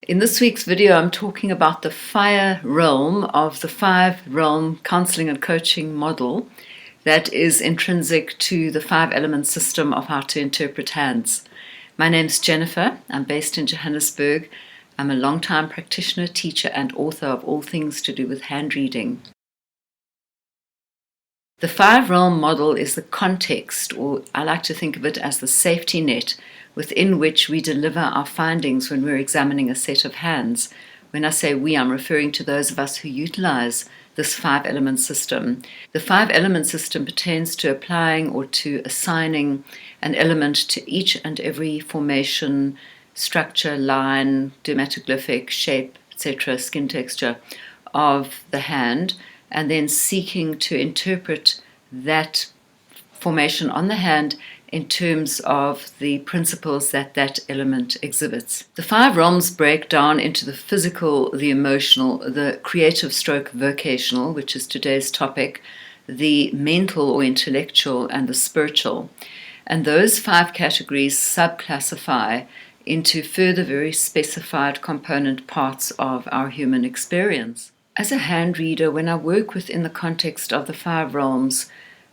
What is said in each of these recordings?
In this week's video, I'm talking about the fire realm of the 5-realm counseling and coaching model that is intrinsic to the 5-element system of how to interpret hands. My name's Jennifer. I'm based in Johannesburg. I'm a long-time practitioner, teacher, and author of all things to do with hand reading. The 5-realm model is the context, or I like to think of it as the safety net within which we deliver our findings when we're examining a set of hands. When I say we, I'm referring to those of us who utilize this 5-element system. The 5-element system pertains to applying or to assigning an element to each and every formation, structure, line, dermatoglyphic, shape, etc., skin texture of the hand, and then seeking to interpret that formation on the hand in terms of the principles that that element exhibits. The 5 realms break down into the physical, the emotional, the creative stroke vocational, which is today's topic, the mental or intellectual, and the spiritual. And those 5 categories subclassify into further very specified component parts of our human experience. As a hand reader, when I work within the context of the 5 realms,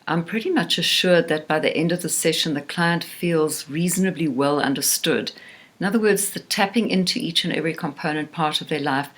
I'm pretty much assured that by the end of the session, the client feels reasonably well understood. In other words, the tapping into each and every component part of their life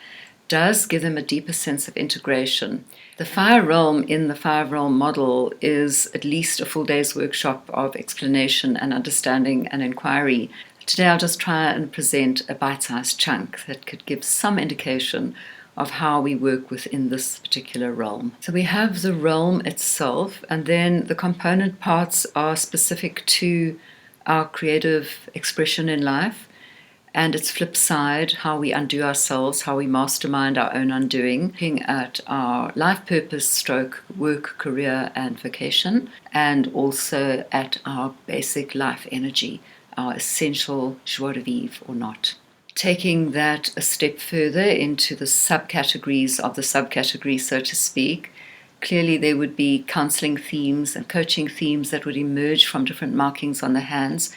does give them a deeper sense of integration. The fire realm in the 5-realm model is at least a full day's workshop of explanation and understanding and inquiry. Today, I'll just try and present a bite-sized chunk that could give some indication of how we work within this particular realm. So we have the realm itself, and then the component parts are specific to our creative expression in life, and its flip side, how we undo ourselves, how we mastermind our own undoing, looking at our life purpose stroke, work, career, and vocation, and also at our basic life energy, our essential joie de vivre or not. Taking that a step further into the subcategories of the subcategory, so to speak, clearly there would be counseling themes and coaching themes that would emerge from different markings on the hands.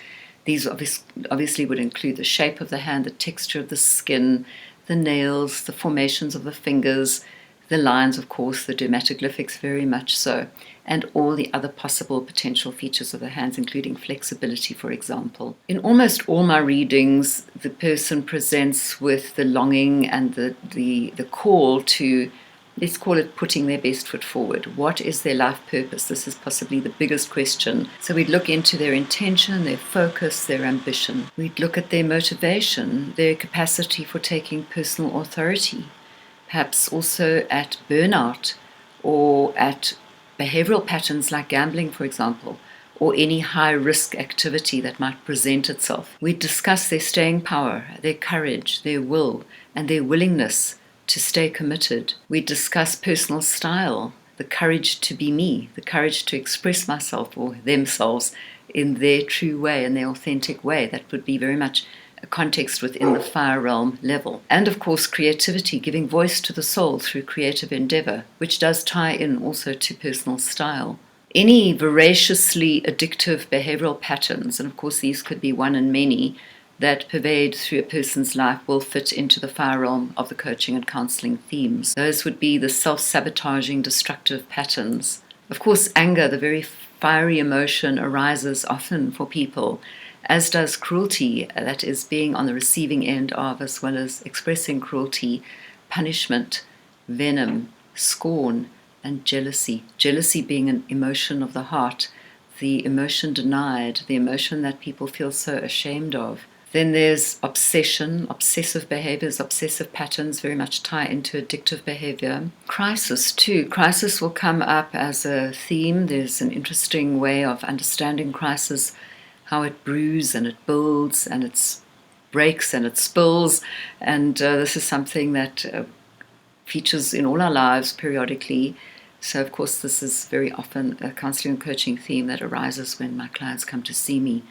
These obviously would include the shape of the hand, the texture of the skin, the nails, the formations of the fingers, the lines, of course, the dermatoglyphics, very much so, and all the other possible potential features of the hands, including flexibility, for example. In almost all my readings, the person presents with the longing and the call to, let's call it, putting their best foot forward. What is their life purpose? This is possibly the biggest question. So we'd look into their intention, their focus, their ambition. We'd look at their motivation, their capacity for taking personal authority, perhaps also at burnout or at behavioral patterns like gambling, for example, or any high-risk activity that might present itself. We discuss their staying power, their courage, their will, and their willingness to stay committed. We discuss personal style, the courage to be me, the courage to express myself or themselves in their true way, in their authentic way. That would be very much a context within the fire realm level. And of course, creativity, giving voice to the soul through creative endeavor, which does tie in also to personal style. Any voraciously addictive behavioral patterns, and of course these could be one and many, that pervade through a person's life will fit into the fire realm of the coaching and counseling themes. Those would be the self-sabotaging, destructive patterns. Of course, anger, the very fiery emotion, arises often for people, as does cruelty, that is being on the receiving end of, as well as expressing cruelty, punishment, venom, scorn, and jealousy. Jealousy being an emotion of the heart, the emotion denied, the emotion that people feel so ashamed of. Then there's obsession, obsessive behaviors, obsessive patterns very much tie into addictive behavior. Crisis too. Crisis will come up as a theme. There's an interesting way of understanding crisis, how it brews and it builds and it breaks and it spills. And this is something that features in all our lives periodically. So, of course, this is very often a counseling and coaching theme that arises when my clients come to see me,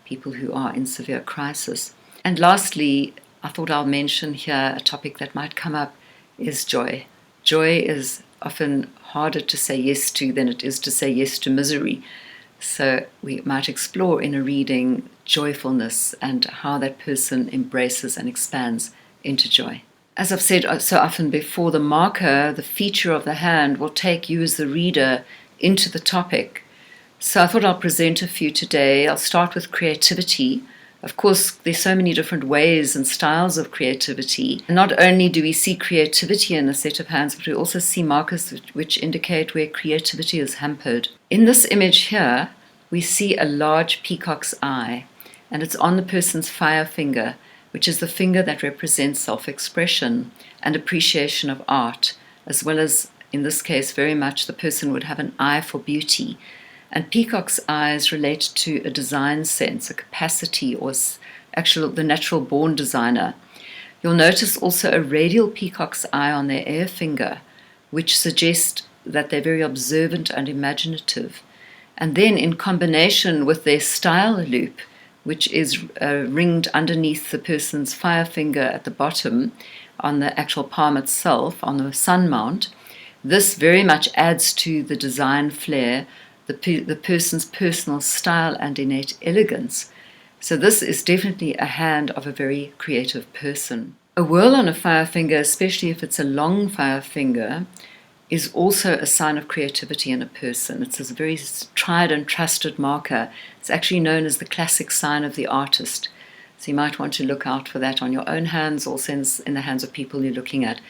people who are in severe crisis. And lastly, I thought I'll mention here a topic that might come up is joy. Joy is often harder to say yes to than it is to say yes to misery. So we might explore in a reading joyfulness and how that person embraces and expands into joy. As I've said so often before, the marker, the feature of the hand, will take you as the reader into the topic. So I thought I'll present a few today. I'll start with creativity. Of course, there's so many different ways and styles of creativity. And not only do we see creativity in a set of hands, but we also see markers which indicate where creativity is hampered. In this image here, we see a large peacock's eye, and it's on the person's fire finger, which is the finger that represents self-expression and appreciation of art, as well as, in this case, very much the person would have an eye for beauty. And peacock's eyes relate to a design sense, a capacity, or the natural-born designer. You'll notice also a radial peacock's eye on their air finger, which suggests that they're very observant and imaginative. And then in combination with their style loop, which is ringed underneath the person's fire finger at the bottom on the actual palm itself, on the sun mount, this very much adds to the design flair, the person's personal style and innate elegance. So this is definitely a hand of a very creative person. A whirl on a fire finger, especially if it's a long fire finger, is also a sign of creativity in a person. It's a very tried and trusted marker. It's actually known as the classic sign of the artist. So you might want to look out for that on your own hands, also in the hands of people you're looking at.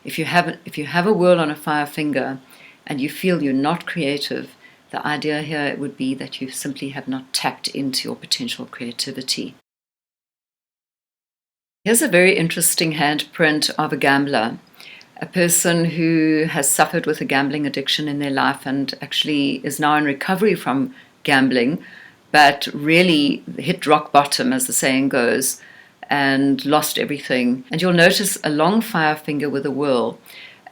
If you have a whirl on a fire finger and you feel you're not creative, the idea here would be that you simply have not tapped into your potential creativity. Here's a very interesting handprint of a gambler, a person who has suffered with a gambling addiction in their life and actually is now in recovery from gambling, but really hit rock bottom, as the saying goes, and lost everything. And you'll notice a long fire finger with a whirl.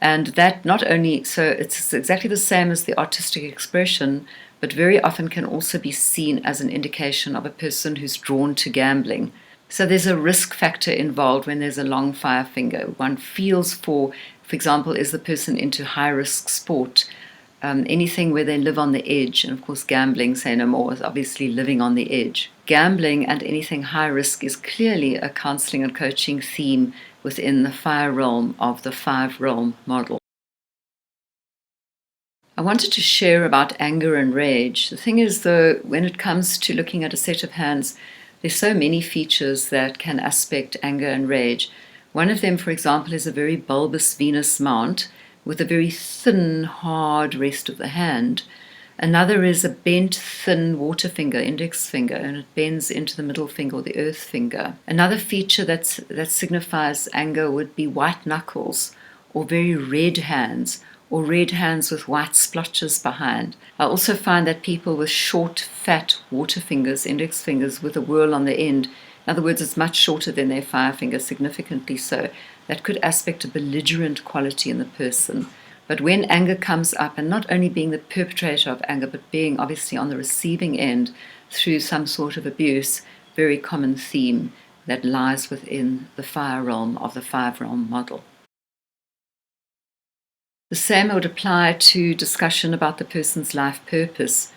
And that not only, so it's exactly the same as the artistic expression, but very often can also be seen as an indication of a person who's drawn to gambling. So there's a risk factor involved when there's a long fire finger. One feels for example, is the person into high-risk sport, anything where they live on the edge, and of course gambling, say no more, is obviously living on the edge. Gambling and anything high-risk is clearly a counselling and coaching theme within the fire realm of the 5-realm model. I wanted to share about anger and rage. The thing is, though, when it comes to looking at a set of hands, there's so many features that can aspect anger and rage. One of them, for example, is a very bulbous Venus mount with a very thin, hard rest of the hand. Another is a bent, thin water finger, index finger, and it bends into the middle finger or the earth finger. Another feature that signifies anger would be white knuckles or very red hands, or red hands with white splotches behind. I also find that people with short, fat water fingers, index fingers with a whorl on the end, in other words, it's much shorter than their fire finger, significantly so. That could aspect a belligerent quality in the person. But when anger comes up, and not only being the perpetrator of anger, but being obviously on the receiving end through some sort of abuse, very common theme that lies within the fire realm of the 5-realm model. The same would apply to discussion about the person's life purpose.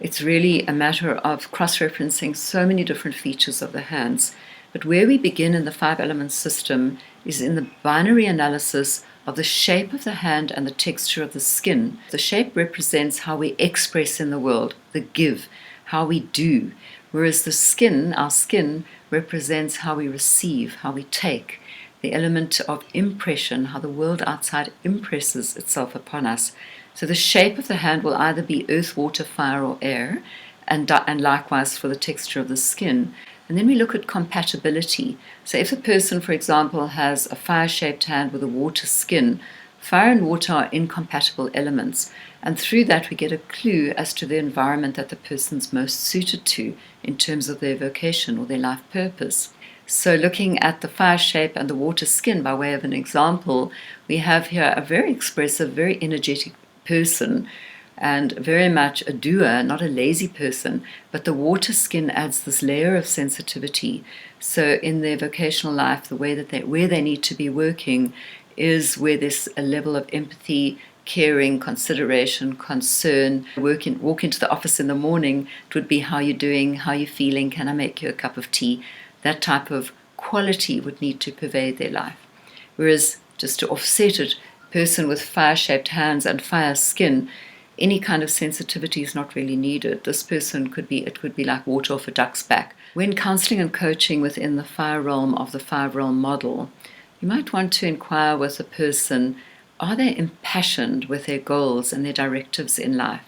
It's really a matter of cross-referencing so many different features of the hands. But where we begin in the 5-element system is in the binary analysis of the shape of the hand and the texture of the skin. The shape represents how we express in the world, the give, how we do, whereas the skin, our skin, represents how we receive, how we take, the element of impression, how the world outside impresses itself upon us. So the shape of the hand will either be earth, water, fire, or air, and likewise for the texture of the skin. And then we look at compatibility. So if a person, for example, has a fire-shaped hand with a water skin, fire and water are incompatible elements. And through that we get a clue as to the environment that the person's most suited to in terms of their vocation or their life purpose. So looking at the fire shape and the water skin by way of an example, we have here a very expressive, very energetic person and very much a doer, not a lazy person, but the water skin adds this layer of sensitivity. So in their vocational life, the way that where they need to be working is where there's a level of empathy, caring, consideration, concern. Walk into the office in the morning, it would be how you're doing, how you're feeling, can I make you a cup of tea? That type of quality would need to pervade their life. Whereas, just to offset it, a person with fire-shaped hands and fire skin, any kind of sensitivity is not really needed. This person could be like water off a duck's back. When counseling and coaching within the fire realm of the five realm model, you might want to inquire with a person, are they impassioned with their goals and their directives in life?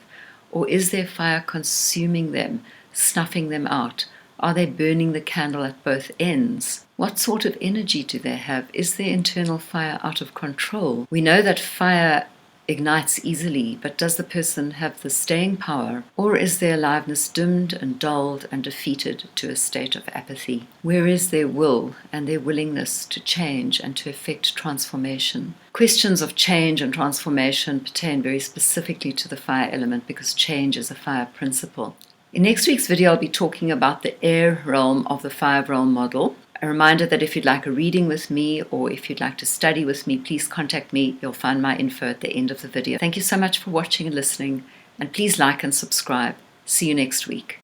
Or is their fire consuming them, snuffing them out? Are they burning the candle at both ends? What sort of energy do they have? Is their internal fire out of control? We know that fire ignites easily, but does the person have the staying power, or is their aliveness dimmed and dulled and defeated to a state of apathy? Where is their will and their willingness to change and to effect transformation? Questions of change and transformation pertain very specifically to the fire element because change is a fire principle. In next week's video, I'll be talking about the air realm of the five realm model. A reminder that if you'd like a reading with me or if you'd like to study with me, please contact me. You'll find my info at the end of the video. Thank you so much for watching and listening, and please like and subscribe. See you next week.